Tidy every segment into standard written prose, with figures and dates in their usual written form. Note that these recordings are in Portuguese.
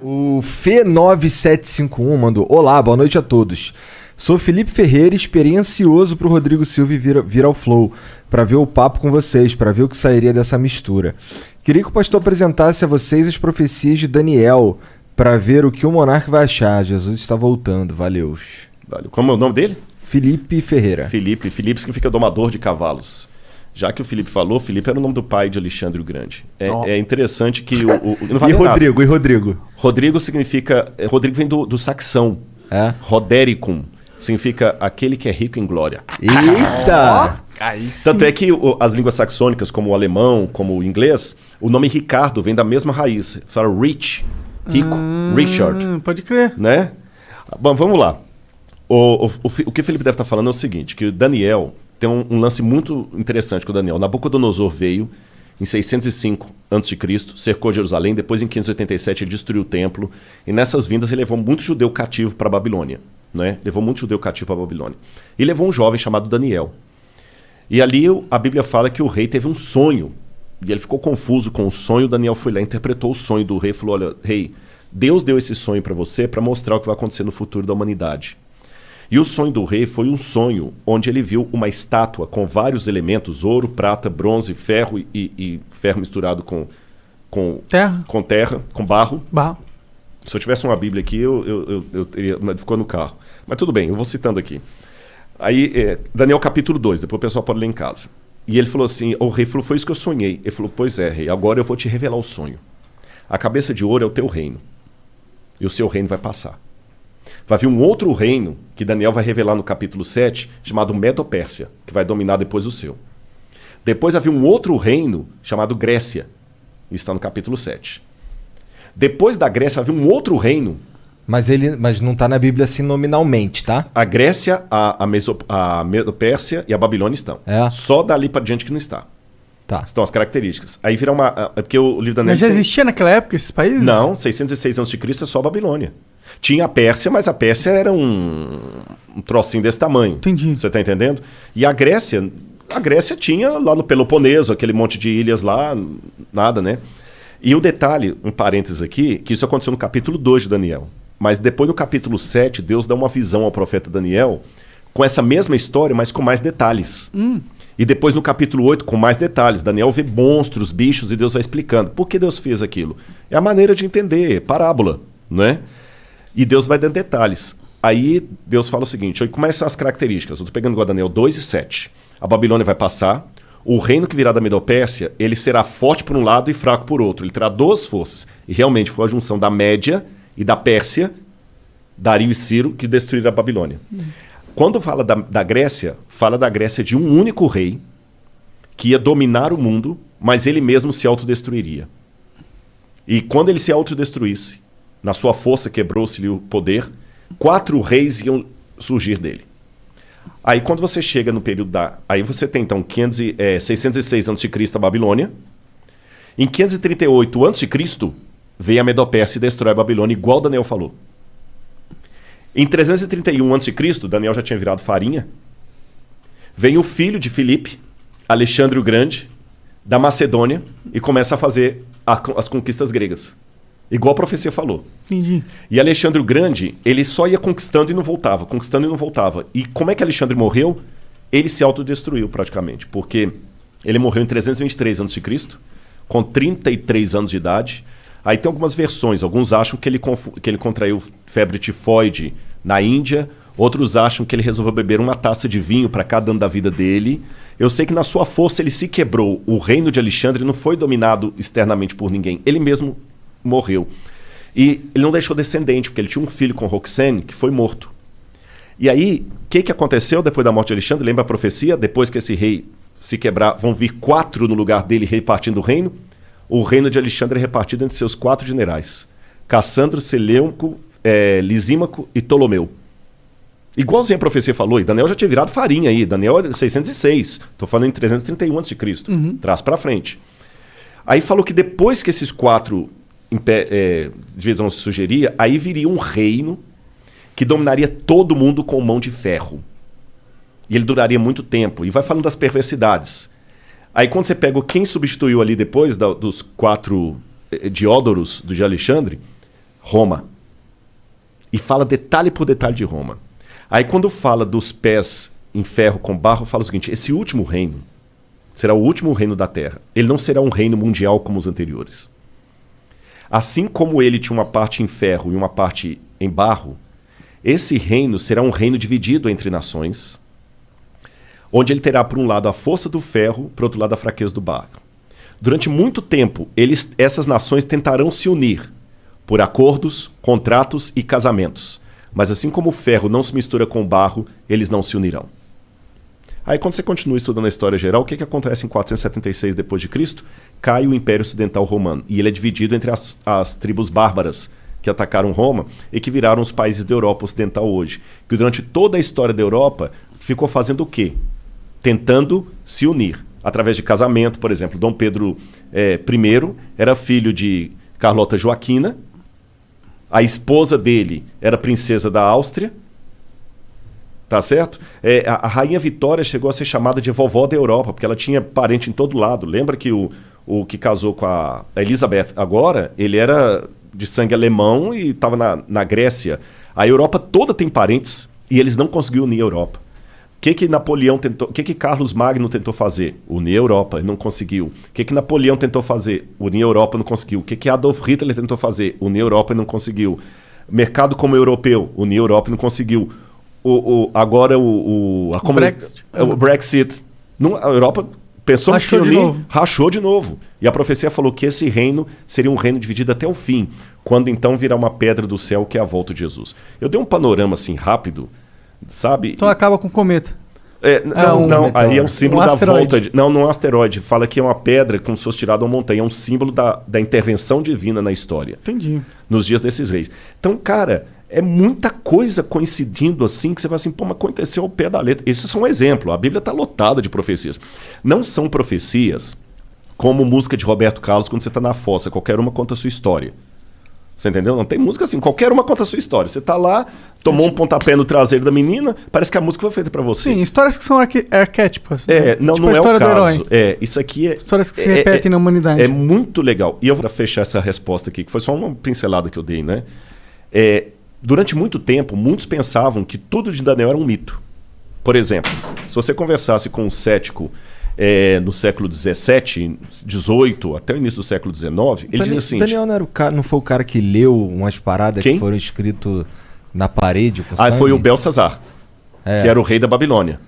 O Fê9751 mandou: Olá, boa noite a todos. Sou Felipe Ferreira e esperei ansioso pro Rodrigo Silva vir ao Flow, para ver o papo com vocês, para ver o que sairia dessa mistura. Queria que o pastor apresentasse a vocês as profecias de Daniel, para ver o que o monarca vai achar. Jesus está voltando, valeu. Como é o nome dele? Felipe Ferreira. Felipe significa domador de cavalos. Já que o Felipe falou, Felipe era o nome do pai de Alexandre o Grande. É interessante que não vale E Rodrigo? Rodrigo significa... Rodrigo vem do saxão. É? Rodericum. Significa aquele que é rico em glória. Eita! Tanto é que as línguas saxônicas, como o alemão, como o inglês, o nome Ricardo vem da mesma raiz. Fala rich, rico, Richard. Pode crer. Né? Bom, vamos lá. O que o Felipe deve estar falando é o seguinte, que o Daniel... Tem um lance muito interessante com o Daniel. Nabucodonosor veio em 605 a.C., cercou Jerusalém, depois em 587 ele destruiu o templo, e nessas vindas ele levou muito judeu cativo para a Babilônia. Né? Levou muito judeu cativo para a Babilônia. E levou um jovem chamado Daniel. E ali a Bíblia fala que o rei teve um sonho, e ele ficou confuso com o sonho. Daniel foi lá, interpretou o sonho do rei e falou: olha, rei, Deus deu esse sonho para você para mostrar o que vai acontecer no futuro da humanidade. E o sonho do rei foi um sonho onde ele viu uma estátua com vários elementos: ouro, prata, bronze, ferro e ferro misturado com terra, com barro. Se eu tivesse uma Bíblia aqui, eu teria... Mas ficou no carro. Mas tudo bem, eu vou citando aqui. Aí, Daniel capítulo 2, depois o pessoal pode ler em casa. E ele falou assim, o rei falou: foi isso que eu sonhei. Ele falou: pois é, rei, agora eu vou te revelar o sonho. A cabeça de ouro é o teu reino. E o seu reino vai passar. Vai vir um outro reino, que Daniel vai revelar no capítulo 7, chamado Medo-Pérsia, que vai dominar depois o seu. Depois vai vir um outro reino, chamado Grécia. Isso está no capítulo 7. Depois da Grécia vai vir um outro reino. Mas não está na Bíblia assim nominalmente, tá? A Grécia, a Medo-Pérsia e a Babilônia estão. Só dali para diante que não está. Tá. Estão as características. Aí vira uma... Porque o livro da Daniel... Mas já existia naquela época esses países? Não, 606 a.C. é só a Babilônia. Tinha a Pérsia, mas a Pérsia era um trocinho desse tamanho. Entendi. Você está entendendo? E a Grécia tinha lá no Peloponeso, aquele monte de ilhas lá, nada, né? E o detalhe, um parênteses aqui, que isso aconteceu no capítulo 2 de Daniel. Mas depois no capítulo 7, Deus dá uma visão ao profeta Daniel com essa mesma história, mas com mais detalhes. E depois no capítulo 8, com mais detalhes. Daniel vê monstros, bichos, e Deus vai explicando. Por que Deus fez aquilo? É a maneira de entender, parábola, não é? E Deus vai dando detalhes. Aí Deus fala o seguinte: como são as características? Eu estou pegando igual Daniel 2 e 7. A Babilônia vai passar. O reino que virá da Medo-Pérsia, ele será forte por um lado e fraco por outro. Ele terá duas forças. E realmente foi a junção da Média e da Pérsia, Dario e Ciro, que destruíram a Babilônia. Quando fala da Grécia, fala da Grécia de um único rei que ia dominar o mundo, mas ele mesmo se autodestruiria. E quando ele se autodestruísse, na sua força quebrou-se-lhe o poder, 4 reis iam surgir dele. Aí quando você chega no período Aí você tem então 606 a.C. a Babilônia. Em 538 a.C. veio a Medo-Pérsia e destrói a Babilônia, igual Daniel falou. Em 331 a.C., Daniel já tinha virado farinha. Vem o filho de Filipe, Alexandre o Grande, da Macedônia, e começa a fazer as conquistas gregas. Igual a profecia falou. Entendi. E Alexandre o Grande, ele só ia conquistando e não voltava, conquistando e não voltava. E como é que Alexandre morreu? Ele se autodestruiu praticamente, porque ele morreu em 323 a.C., com 33 anos de idade. Aí tem algumas versões, alguns acham que ele contraiu febre tifoide na Índia, outros acham que ele resolveu beber uma taça de vinho para cada ano da vida dele. Eu sei que na sua força ele se quebrou. O reino de Alexandre não foi dominado externamente por ninguém, ele mesmo morreu. E ele não deixou descendente, porque ele tinha um filho com Roxane que foi morto. E aí, o que aconteceu depois da morte de Alexandre? Lembra a profecia? Depois que esse rei se quebrar, vão vir 4 no lugar dele repartindo o reino. O reino de Alexandre é repartido entre seus 4 generais: Cassandro, Seleuco, Lisímaco e Ptolomeu. Igualzinho a profecia falou, e Daniel já tinha virado farinha aí. Daniel é 606, estou falando em 331 a.C., traz para frente. Aí falou que depois que esses 4 divisões se sugeria, aí viria um reino que dominaria todo mundo com mão de ferro. E ele duraria muito tempo. E vai falando das perversidades. Aí quando você pega quem substituiu ali depois dos 4 Diódoros de Alexandre, Roma. E fala detalhe por detalhe de Roma. Aí quando fala dos pés em ferro com barro, fala o seguinte: esse último reino será o último reino da terra. Ele não será um reino mundial como os anteriores. Assim como ele tinha uma parte em ferro e uma parte em barro, esse reino será um reino dividido entre nações, onde ele terá, por um lado, a força do ferro, por outro lado, a fraqueza do barro. Durante muito tempo, essas nações tentarão se unir por acordos, contratos e casamentos. Mas assim como o ferro não se mistura com o barro, eles não se unirão. Aí quando você continua estudando a história geral, o que acontece em 476 d.C.? Cai o Império Ocidental Romano. E ele é dividido entre as tribos bárbaras que atacaram Roma e que viraram os países da Europa Ocidental hoje. Que durante toda a história da Europa ficou fazendo o quê? Tentando se unir. Através de casamento, por exemplo. Dom Pedro I era filho de Carlota Joaquina. A esposa dele era princesa da Áustria. Tá certo? A Rainha Vitória chegou a ser chamada de vovó da Europa, porque ela tinha parente em todo lado. Lembra que o que casou com a Elizabeth agora, ele era de sangue alemão e estava na Grécia. A Europa toda tem parentes e eles não conseguiram unir a Europa. O que Napoleão tentou? O que Carlos Magno tentou fazer? Unir a Europa, não conseguiu. O que Napoleão tentou fazer? Unir a Europa, não conseguiu. O que Adolf Hitler tentou fazer? Unir a Europa e não conseguiu. Mercado como europeu, unir a Europa e não conseguiu. Agora o Brexit. A Europa pensou que unir, rachou de novo. E a profecia falou que esse reino seria um reino dividido até o fim, quando então virá uma pedra do céu, que é a volta de Jesus. Eu dei um panorama assim rápido, sabe? Então acaba com o cometa. Não, aí é um símbolo da volta. Não é um asteroide. Fala que é uma pedra como se fosse tirada uma montanha. É um símbolo da intervenção divina na história. Entendi. Nos dias desses reis. Então, cara, é muita coisa coincidindo assim que você vai assim, mas aconteceu ao pé da letra. Esse é só um exemplo. A Bíblia está lotada de profecias. Não são profecias como música de Roberto Carlos quando você está na fossa. Qualquer uma conta a sua história. Você entendeu? Não tem música assim. Qualquer uma conta a sua história. Você tá lá, tomou um pontapé no traseiro da menina, parece que a música foi feita pra você. Sim, histórias que são arquétipas. Não, tipo não é o caso. Do herói. Isso aqui é... Histórias que se repetem na humanidade. É muito legal. E eu vou fechar essa resposta aqui, que foi só uma pincelada que eu dei, né? Durante muito tempo, muitos pensavam que tudo de Daniel era um mito. Por exemplo, se você conversasse com um cético no século XVII, XVIII, até o início do século XIX, ele dizia assim... Daniel não foi o cara que leu umas paradas que foram escritas na parede com sangue? Foi o Belsazar, que era o rei da Babilônia.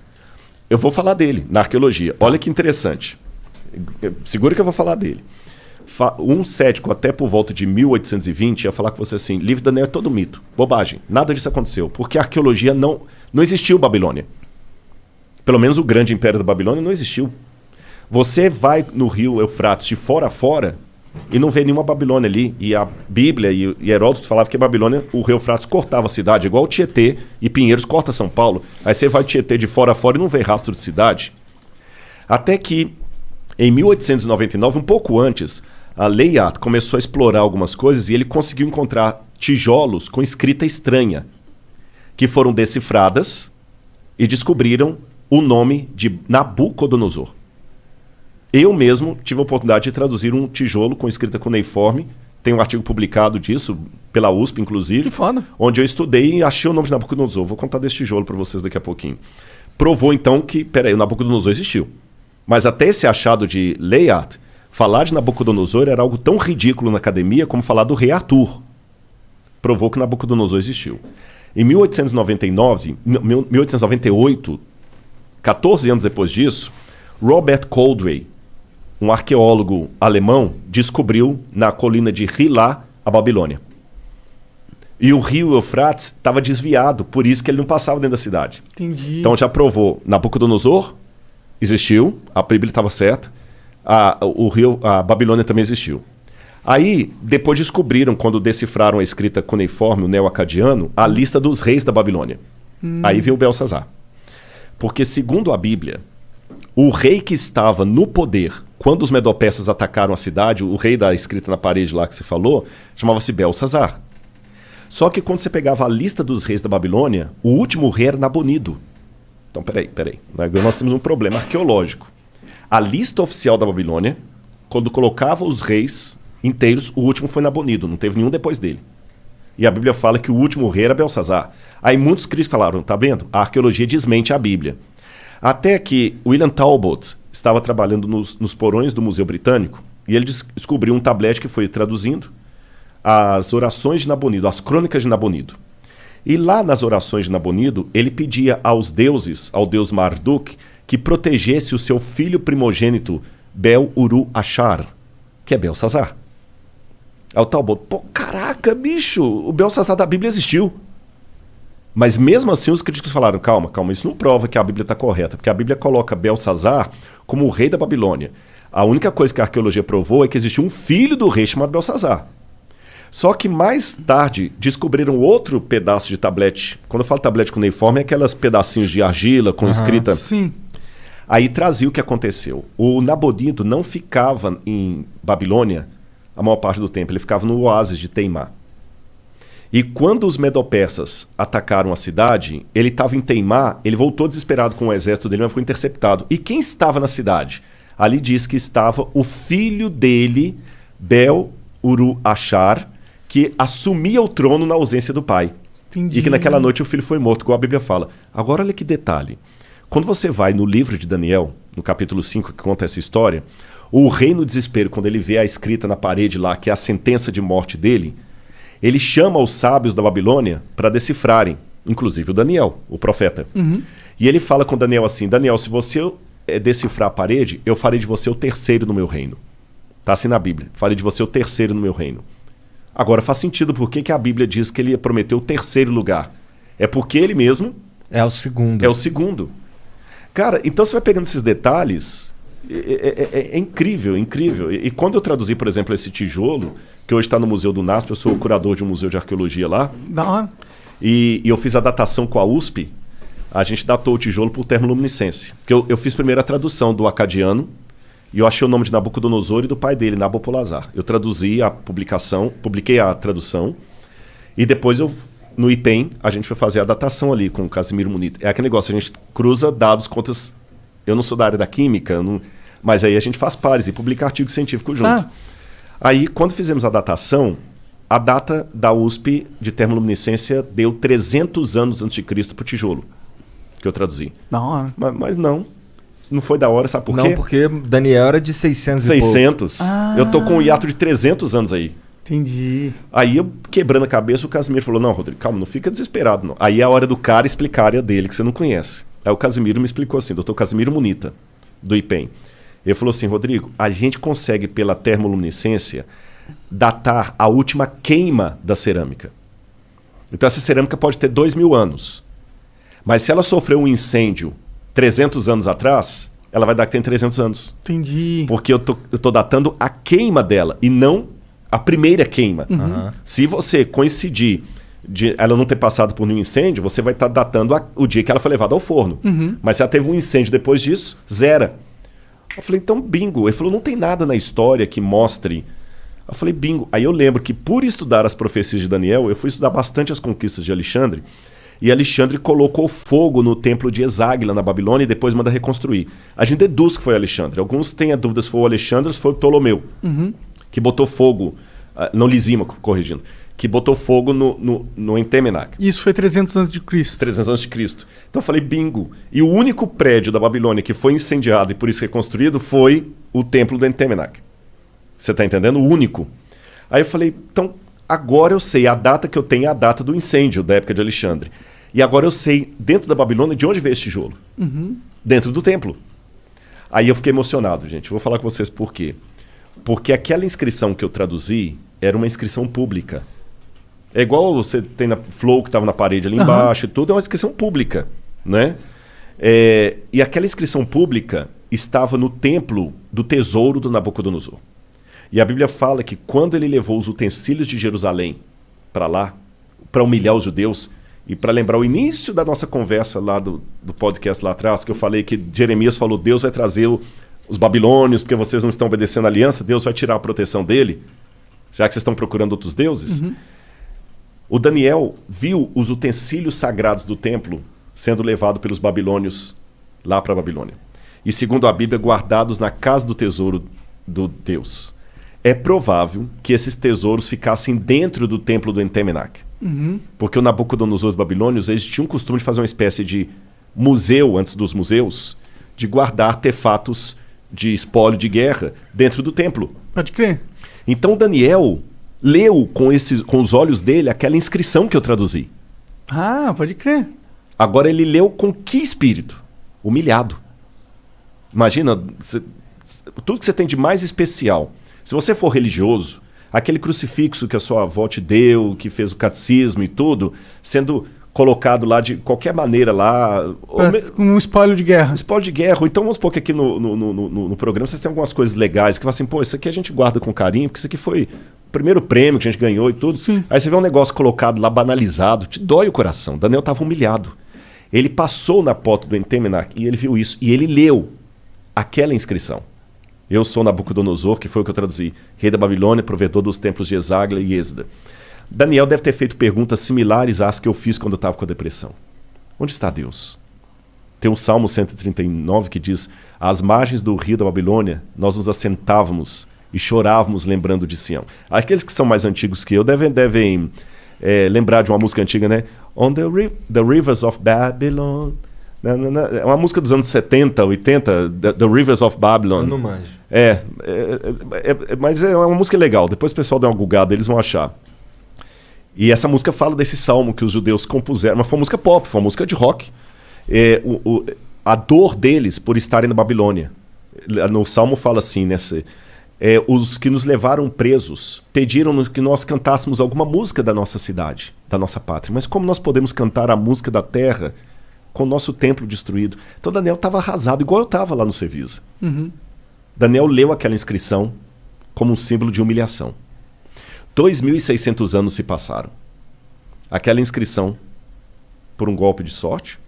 Eu vou falar dele na arqueologia. Olha que interessante. Segura que eu vou falar dele. Um cético, até por volta de 1820, ia falar com você assim: livro de Daniel é todo mito, bobagem, nada disso aconteceu, porque a arqueologia não existiu Babilônia. Pelo menos o grande império da Babilônia não existiu. Você vai no rio Eufrates de fora a fora e não vê nenhuma Babilônia ali. E a Bíblia e Heródoto falavam que a Babilônia, o rio Eufrates cortava a cidade, igual o Tietê e Pinheiros corta São Paulo. Aí você vai Tietê de fora a fora e não vê rastro de cidade. Até que, em 1899, um pouco antes, a Layard começou a explorar algumas coisas e ele conseguiu encontrar tijolos com escrita estranha, que foram decifradas e descobriram o nome de Nabucodonosor. Eu mesmo tive a oportunidade de traduzir um tijolo com escrita cuneiforme. Tem um artigo publicado disso, pela USP, inclusive. Que foda. Onde eu estudei e achei o nome de Nabucodonosor. Vou contar desse tijolo para vocês daqui a pouquinho. Provou, então, que, o Nabucodonosor existiu. Mas até esse achado de Layard, falar de Nabucodonosor era algo tão ridículo na academia como falar do rei Arthur. Provou que Nabucodonosor existiu. Em 1898, 14 anos depois disso, Robert Coldewey, um arqueólogo alemão, descobriu na colina de Hilá a Babilônia. E o rio Eufrates estava desviado, por isso que ele não passava dentro da cidade. Entendi. Então já provou, Nabucodonosor existiu, a Bíblia estava certa, a Babilônia também existiu. Aí, depois descobriram, quando decifraram a escrita cuneiforme, o neo-acadiano, a lista dos reis da Babilônia. Aí veio o Belsazar. Porque, segundo a Bíblia, o rei que estava no poder quando os medo-persas atacaram a cidade, o rei da escrita na parede lá que você falou, chamava-se Belsazar. Só que quando você pegava a lista dos reis da Babilônia, o último rei era Nabonido. Então, peraí. Agora nós temos um problema arqueológico. A lista oficial da Babilônia, quando colocava os reis inteiros, o último foi Nabonido, não teve nenhum depois dele. E a Bíblia fala que o último rei era Belsazar. Aí muitos críticos falaram, tá vendo? A arqueologia desmente a Bíblia. Até que William Talbot estava trabalhando nos porões do Museu Britânico e ele descobriu um tablete que foi traduzindo as orações de Nabonido, as crônicas de Nabonido. E lá nas orações de Nabonido, ele pedia aos deuses, ao deus Marduk, que protegesse o seu filho primogênito, Bel-Uru-Achar, que é Belsazar. Aí o Talbot, pô, caraca, bicho, o Belsazar da Bíblia existiu. Mas mesmo assim os críticos falaram, calma, isso não prova que a Bíblia está correta, porque a Bíblia coloca Belsazar como o rei da Babilônia. A única coisa que a arqueologia provou é que existiu um filho do rei chamado Belsazar. Só que mais tarde descobriram outro pedaço de tablete. Quando eu falo tablete cuneiforme, é aquelas pedacinhos de argila com escrita. Sim. Aí trazia o que aconteceu. O Nabonido não ficava em Babilônia a maior parte do tempo, ele ficava no oásis de Teimá. E quando os medo-persas atacaram a cidade, ele estava em Teimá, ele voltou desesperado com o exército dele, mas foi interceptado. E quem estava na cidade? Ali diz que estava o filho dele, Bel-Uru-Achar, que assumia o trono na ausência do pai. Entendi. E que naquela noite o filho foi morto, como a Bíblia fala. Agora olha que detalhe. Quando você vai no livro de Daniel, no capítulo 5, que conta essa história, o rei no desespero, quando ele vê a escrita na parede lá, que é a sentença de morte dele, ele chama os sábios da Babilônia para decifrarem, inclusive o Daniel, o profeta. Uhum. E ele fala com Daniel assim, Daniel, se você decifrar a parede, eu farei de você o terceiro no meu reino. Está assim na Bíblia, farei de você o terceiro no meu reino. Agora faz sentido por que a Bíblia diz que ele prometeu o terceiro lugar. É porque ele mesmo... É o segundo. É o segundo. Cara, então você vai pegando esses detalhes, é incrível, incrível. E quando eu traduzi, por exemplo, esse tijolo, que hoje está no Museu do NASP, eu sou o curador de um museu de arqueologia lá, Da hora. e eu fiz a datação com a USP, a gente datou o tijolo por termoluminescência. Porque eu fiz primeiro a tradução do acadiano, e eu achei o nome de Nabucodonosor e do pai dele, Nabopolassar. Eu traduzi a publicação, publiquei a tradução, e depois no IPEM, a gente foi fazer a datação ali com o Casimiro Munita. É aquele negócio, a gente cruza dados, contas... Eu não sou da área da química, mas aí a gente faz pares e publica artigo científico junto. Ah. Aí, quando fizemos a datação, a data da USP de termoluminescência deu 300 anos antes de Cristo para o tijolo, que eu traduzi. Da hora. Mas não foi da hora, sabe por quê? Não, porque Daniel era de 600 e pouco. 600. Eu tô com um hiato de 300 anos aí. Entendi. Aí, eu quebrando a cabeça, o Casimiro falou, não, Rodrigo, calma, não fica desesperado, não. Aí é a hora do cara explicar a área dele, que você não conhece. Aí o Casimiro me explicou assim, doutor Casimiro Munita, do IPEM. Ele falou assim, Rodrigo, a gente consegue, pela termoluminescência, datar a última queima da cerâmica. Então essa cerâmica pode ter 2.000 anos. Mas se ela sofreu um incêndio 300 anos atrás, ela vai dar que tem 300 anos. Entendi. Porque eu tô datando a queima dela e não a primeira queima. Uhum. Se você coincidir de ela não ter passado por nenhum incêndio, você vai estar datando o dia que ela foi levada ao forno. Uhum. Mas se ela teve um incêndio depois disso, zera. Eu falei, então bingo. Ele falou, não tem nada na história que mostre. Eu falei, bingo. Aí eu lembro que por estudar as profecias de Daniel, eu fui estudar bastante as conquistas de Alexandre, e Alexandre colocou fogo no templo de Eságuila, na Babilônia, e depois manda reconstruir. A gente deduz que foi Alexandre. Alguns têm a dúvida se foi o Alexandre ou se foi o Ptolomeu, que botou fogo, não Lisímaco, corrigindo, que botou fogo no Entemenac. Isso foi 300 anos de Cristo. 300 anos de Cristo. Então eu falei, bingo. E o único prédio da Babilônia que foi incendiado e por isso reconstruído foi o templo do Entemenac. Você está entendendo? O único. Aí eu falei, então agora eu sei, a data que eu tenho é a data do incêndio da época de Alexandre. E agora eu sei, dentro da Babilônia, de onde veio esse tijolo. Dentro do templo. Aí eu fiquei emocionado, gente. Vou falar com vocês por quê. Porque aquela inscrição que eu traduzi era uma inscrição pública. É igual você tem na Flow que estava na parede ali embaixo e tudo, é uma inscrição pública, né? E aquela inscrição pública estava no templo do tesouro do Nabucodonosor. E a Bíblia fala que quando ele levou os utensílios de Jerusalém para lá, para humilhar os judeus, e para lembrar o início da nossa conversa lá do podcast lá atrás, que eu falei que Jeremias falou, Deus vai trazer os babilônios, porque vocês não estão obedecendo a aliança, Deus vai tirar a proteção dele, já que vocês estão procurando outros deuses. O Daniel viu os utensílios sagrados do templo sendo levados pelos babilônios lá para a Babilônia. E segundo a Bíblia, guardados na casa do tesouro do Deus. É provável que esses tesouros ficassem dentro do templo do Entemenac. Porque o Nabucodonosor dos babilônios, eles tinham o costume de fazer uma espécie de museu, antes dos museus, de guardar artefatos de espólio de guerra dentro do templo. Pode crer. Então Daniel leu com os olhos dele aquela inscrição que eu traduzi. Ah, pode crer. Agora ele leu com que espírito? Humilhado. Imagina, tudo que você tem de mais especial. Se você for religioso, aquele crucifixo que a sua avó te deu, que fez o catecismo e tudo, sendo colocado lá de qualquer maneira lá... Com um espólio de guerra. Espólio de guerra. Ou então vamos supor que aqui no programa vocês têm algumas coisas legais, que falam assim, pô, isso aqui a gente guarda com carinho, porque isso aqui foi o primeiro prêmio que a gente ganhou e tudo. Sim. Aí você vê um negócio colocado lá, banalizado, te dói o coração. Daniel estava humilhado. Ele passou na porta do Entemenar e ele viu isso. E ele leu aquela inscrição. Eu sou Nabucodonosor, que foi o que eu traduzi. Rei da Babilônia, provedor dos templos de Esagla e Êxodo. Daniel deve ter feito perguntas similares às que eu fiz quando eu estava com a depressão. Onde está Deus? Tem um Salmo 139 que diz: às margens do rio da Babilônia, nós nos assentávamos e chorávamos lembrando de Sião. Aqueles que são mais antigos que eu devem lembrar de uma música antiga, né? On the rivers of Babylon. É uma música dos anos 70, 80, The Rivers of Babylon. Eu não manjo. Mas é uma música legal. Depois o pessoal dá uma googada, eles vão achar. E essa música fala desse salmo que os judeus compuseram. Mas foi uma música pop, foi uma música de rock. A dor deles por estarem na Babilônia. No salmo fala assim, os que nos levaram presos pediram que nós cantássemos alguma música da nossa cidade, da nossa pátria. Mas como nós podemos cantar a música da terra com o nosso templo destruído? Então Daniel estava arrasado, igual eu estava lá no Cevisa. Daniel leu aquela inscrição como um símbolo de humilhação. 2.600 anos se passaram. Aquela inscrição, por um golpe de sorte,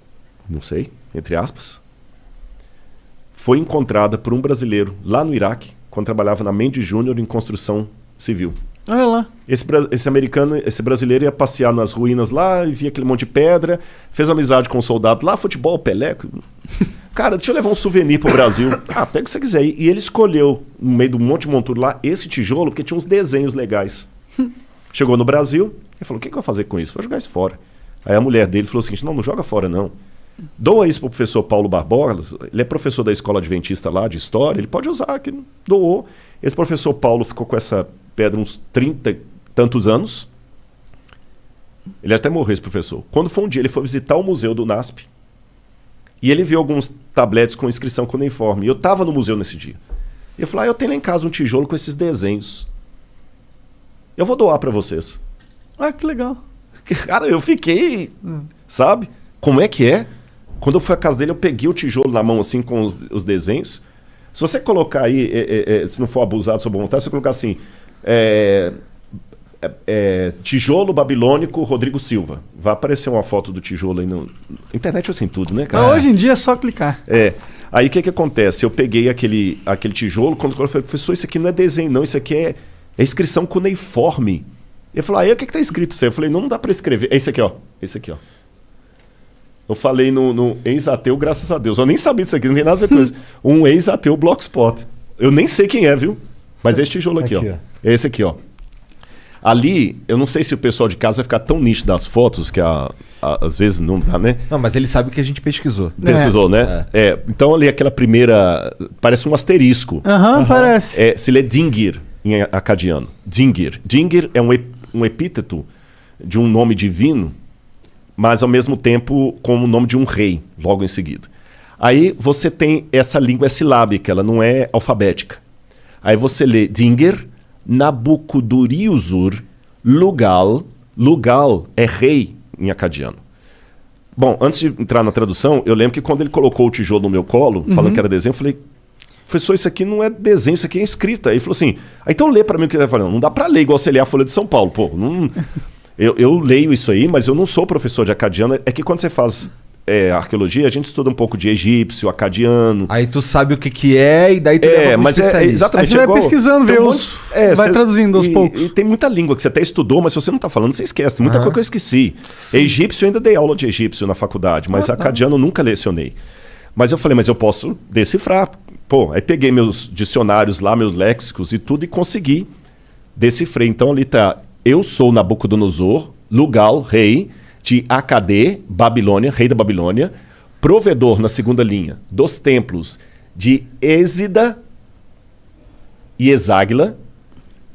não sei, entre aspas, foi encontrada por um brasileiro lá no Iraque, quando trabalhava na Mendes Júnior em construção civil. Olha lá. Esse brasileiro ia passear nas ruínas lá e via aquele monte de pedra, fez amizade com um soldado lá, futebol, Pelé. Cara, deixa eu levar um souvenir pro Brasil. Pega o que você quiser. E ele escolheu, no meio do monte de monturo lá, esse tijolo, porque tinha uns desenhos legais. Chegou no Brasil e falou: o que eu vou fazer com isso? Vou jogar isso fora. Aí a mulher dele falou o seguinte: não joga fora não. Doa isso pro professor Paulo Barbosa, ele é professor da escola adventista lá, de história, ele pode usar, que doou. Esse professor Paulo ficou com essa pedra uns 30 e tantos anos. Ele até morreu, esse professor. Quando foi um dia, ele foi visitar o museu do NASP e ele viu alguns tabletes com inscrição cuneiforme. E eu estava no museu nesse dia. E eu falei: eu tenho lá em casa um tijolo com esses desenhos. Eu vou doar para vocês. Que legal. Cara, eu fiquei, sabe? Como é que é? Quando eu fui à casa dele, eu peguei o tijolo na mão, assim, com os desenhos. Se você colocar aí, se não for abusado sobre vontade, se você colocar assim, tijolo babilônico Rodrigo Silva, vai aparecer uma foto do tijolo aí. Na internet eu tenho tudo, né, cara? Hoje em dia é só clicar. Aí o que acontece? Eu peguei aquele tijolo, quando eu falei: professor, isso aqui não é desenho, não, isso aqui é inscrição cuneiforme. Ele falou: aí o que está escrito isso aí? Eu falei: não dá para escrever. É esse aqui, ó. Esse aqui, ó. Eu falei no ex-ateu, graças a Deus. Eu nem sabia disso aqui, não tem nada a ver com isso. Um ex-ateu Blogspot. Eu nem sei quem é, viu? Mas esse tijolo aqui, ó. Esse aqui, ó. Ali, eu não sei se o pessoal de casa vai ficar tão nítido das fotos, que às vezes não dá, né? Não, mas ele sabe que a gente pesquisou. Pesquisou, né? Então ali aquela primeira... Parece um asterisco. Parece. Se lê Dingir em acadiano. Dingir. Dingir é um epíteto de um nome divino, mas ao mesmo tempo como o nome de um rei, logo em seguida. Aí você tem essa língua silábica, ela não é alfabética. Aí você lê Dingir, Nabucuduriusur, Lugal. Lugal é rei em acadiano. Bom, antes de entrar na tradução, eu lembro que quando ele colocou o tijolo no meu colo, falando que era desenho, eu falei: professor, isso aqui não é desenho, isso aqui é escrita. Aí ele falou assim: então lê para mim o que ele está falando. Não dá para ler igual você lê a Folha de São Paulo. Pô, não... eu leio isso aí, mas eu não sou professor de acadiano. É que quando você faz arqueologia, a gente estuda um pouco de egípcio, acadiano. Aí tu sabe o que é e daí tu leva mas exatamente. Aí você vai pesquisando, vai traduzindo aos poucos. E tem muita língua que você até estudou, mas se você não está falando, você esquece. Tem muita coisa que eu esqueci. Egípcio, eu ainda dei aula de egípcio na faculdade, mas acadiano eu nunca lecionei. Mas eu falei: mas eu posso decifrar. Pô, aí peguei meus dicionários lá, meus léxicos e tudo, e consegui decifrar. Então ali tá: eu sou Nabucodonosor, Lugal, rei de Acadê, Babilônia, rei da Babilônia, provedor na segunda linha dos templos de Êxida e Exáguila,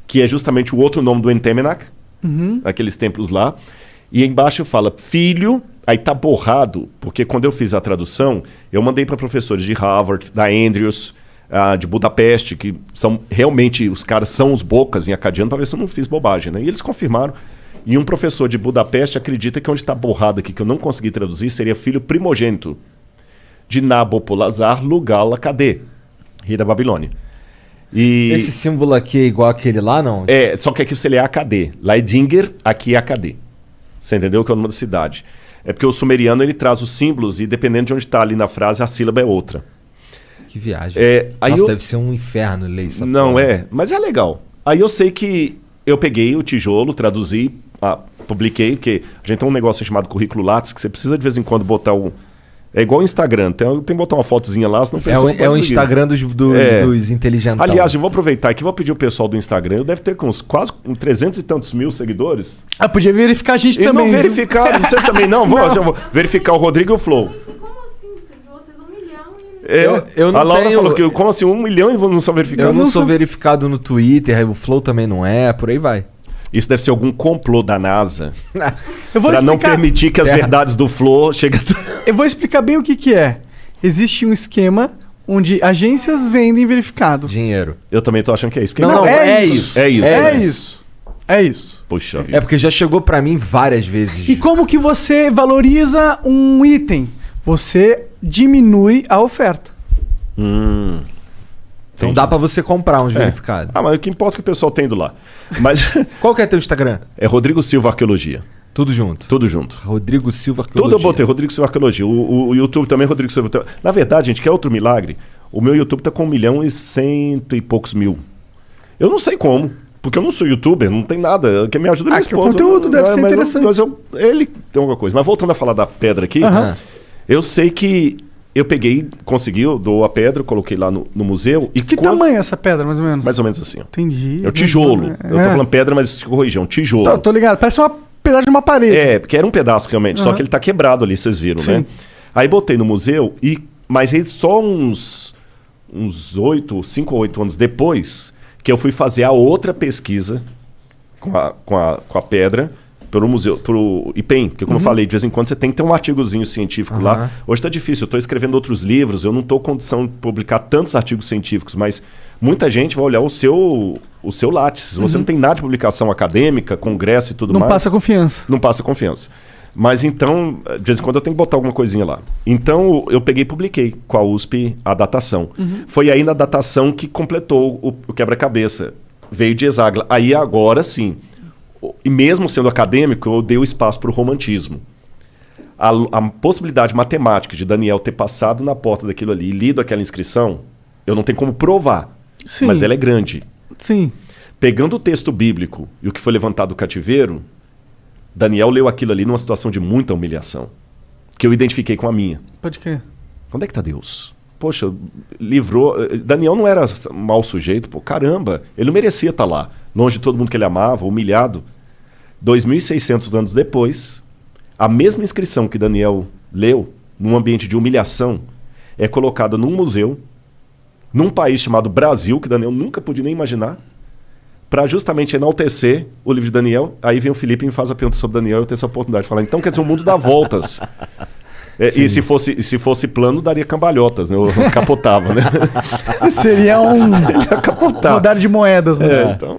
que é justamente o outro nome do Entemenac, aqueles templos lá. E embaixo fala filho, aí tá borrado, porque quando eu fiz a tradução, eu mandei para professores de Harvard, da Andrews, de Budapeste, que são realmente, os caras são os bocas em acadiano, para ver se eu não fiz bobagem, né? E eles confirmaram. E um professor de Budapeste acredita que onde está borrado aqui, que eu não consegui traduzir, seria filho primogênito de Nabopolassar Lugal Acadê, rei da Babilônia. E esse símbolo aqui é igual aquele lá, não? Só que aqui você lê Acadê. Lá é Dinger, aqui é Acadê. Você entendeu? Que é o nome da cidade. É porque o sumeriano ele traz os símbolos e dependendo de onde está ali na frase, a sílaba é outra. Que viagem. Nossa, deve ser um inferno ler isso. Não, mas é legal. Aí eu sei que eu peguei o tijolo, traduzi, publiquei, porque a gente tem um negócio chamado currículo Lattes, que você precisa de vez em quando botar o... É igual o Instagram, tem que botar uma fotozinha lá, senão o pessoal é o Instagram dos inteligentão. Aliás, eu vou aproveitar aqui, vou pedir o pessoal do Instagram, eu deve ter com uns quase 300 e tantos mil seguidores. Podia verificar a gente também. Não verificar, você também não? Eu vou verificar o Rodrigo e o Flow. Como assim? Vocês 1 milhão e... Eu não a Laura tenho... falou que como assim 1 milhão e não são verificados? Eu não sou verificado no Twitter, o Flow também não é, por aí vai. Isso deve ser algum complô da NASA para não permitir que as verdades do Flow cheguem... Eu vou explicar bem o que é. Existe um esquema onde agências vendem verificado. Dinheiro. Eu também tô achando que é isso. Não, é isso. É isso. Puxa vida. É porque já chegou pra mim várias vezes. E como que você valoriza um item? Você diminui a oferta. Então dá pra você comprar uns verificados. Mas o que importa é que o pessoal tem indo lá. Mas qual que é teu Instagram? É Rodrigo Silva Arqueologia. Tudo junto? Tudo junto. Rodrigo Silva Arqueologia. Tudo eu botei, Rodrigo Silva Arqueologia. O YouTube também, Rodrigo Silva. Na verdade, gente, quer outro milagre? O meu YouTube tá com 1.100.000 e poucos mil. Eu não sei como, porque eu não sou youtuber, não tem nada. Quem me ajuda é minha esposa. O conteúdo deve ser interessante. Mas ele tem alguma coisa. Mas voltando a falar da pedra aqui, eu sei que eu peguei, consegui, eu dou a pedra, coloquei lá no museu. E que tamanho é essa pedra, mais ou menos? Mais ou menos assim. Ó. Entendi. É o tijolo. Eu tô falando pedra, mas corrigi, é um tijolo. Tô ligado, parece uma pedaço de uma parede. Porque era um pedaço realmente, só que ele tá quebrado ali, vocês viram, né? Aí botei no museu, mas aí só uns 5 ou 8 anos depois, que eu fui fazer a outra pesquisa com a pedra, pelo museu, pro IPEM, porque como eu falei, de vez em quando você tem que ter um artigozinho científico lá. Hoje tá difícil, eu tô escrevendo outros livros, eu não tô com condição de publicar tantos artigos científicos, mas muita gente vai olhar o seu Lattes. Você não tem nada de publicação acadêmica, congresso e tudo mais. Não passa confiança. Não passa confiança. Mas então, de vez em quando eu tenho que botar alguma coisinha lá. Então eu peguei e publiquei com a USP a datação. Foi aí na datação que completou o quebra-cabeça. Veio de Exáguila. Aí agora sim... E mesmo sendo acadêmico, eu dei o espaço para o romantismo. A possibilidade matemática de Daniel ter passado na porta daquilo ali e lido aquela inscrição, eu não tenho como provar, mas ela é grande. Sim. Pegando o texto bíblico e o que foi levantado do cativeiro, Daniel leu aquilo ali numa situação de muita humilhação, que eu identifiquei com a minha. Pode crer. Onde é que está Deus? Poxa, livrou... Daniel não era mau sujeito, pô, caramba, ele não merecia estar lá. Longe de todo mundo que ele amava, humilhado. 2.600 anos depois, a mesma inscrição que Daniel leu, num ambiente de humilhação, é colocada num museu, num país chamado Brasil, que Daniel nunca podia nem imaginar, para justamente enaltecer o livro de Daniel. Aí vem o Felipe e me faz a pergunta sobre Daniel, eu tenho essa oportunidade de falar. Então, quer dizer, o mundo dá voltas. E se fosse plano, daria cambalhotas, né? Eu capotava, né? Seria um rodar de moedas, né? Então...